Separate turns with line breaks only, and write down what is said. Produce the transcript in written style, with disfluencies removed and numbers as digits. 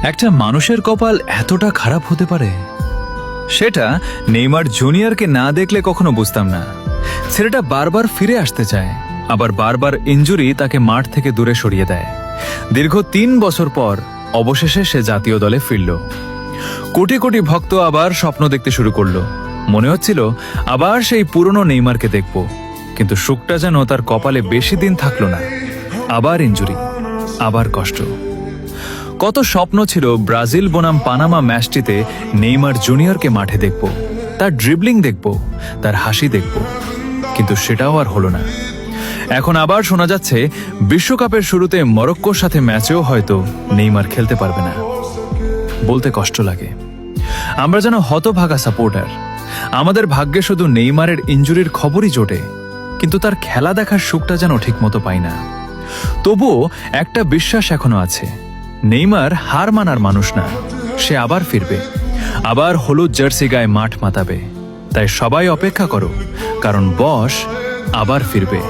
একটা মানুষের কপাল এতটা খারাপ হতে পারে, সেটা নেইমার জুনিয়রকে না দেখলে কখনো বুঝতাম না। ছেলেটা বারবার ফিরে আসতে চায়, আবার বারবার ইনজুরি তাকে মাঠ থেকে দূরে সরিয়ে দেয়। দীর্ঘ 3 বছর পর অবশেষে সে জাতীয় দলে ফিরল। কোটি কোটি ভক্ত আবার স্বপ্ন দেখতে শুরু করলো। মনে হচ্ছিল আবার সেই পুরনো নেইমারকে দেখব, কিন্তু সুখটা যেন তার কপালে বেশি দিন থাকলো না। আবার ইনজুরি, আবার কষ্ট। কত স্বপ্ন ছিল ব্রাজিল বনাম পানামা ম্যাচটিতে নেইমার জুনিয়রকে মাঠে দেখব, তার ড্রিবলিং দেখব, তার হাসি দেখব, কিন্তু সেটাও আর হলো না। এখন আবার শোনা যাচ্ছে বিশ্বকাপের শুরুতে মরক্কোর সাথে ম্যাচেও হয়তো নেইমার খেলতে পারবে না। বলতে কষ্ট লাগে। আমরা যেন হতভাগা সাপোর্টার। আমাদের ভাগ্যে শুধু নেইমারের ইনজুরির খবরই জোটে, কিন্তু তার খেলা দেখার সুখটা যেন ঠিকমতো পাই না। তবুও একটা বিশ্বাস এখনো আছে, নেইমার হার মানার মানুষ না। সে আবার ফিরবে, আবার হলুদ জার্সি গায়ে মাঠ মাতাবে। তাই সবাই অপেক্ষা করো, কারণ বস আবার ফিরবে।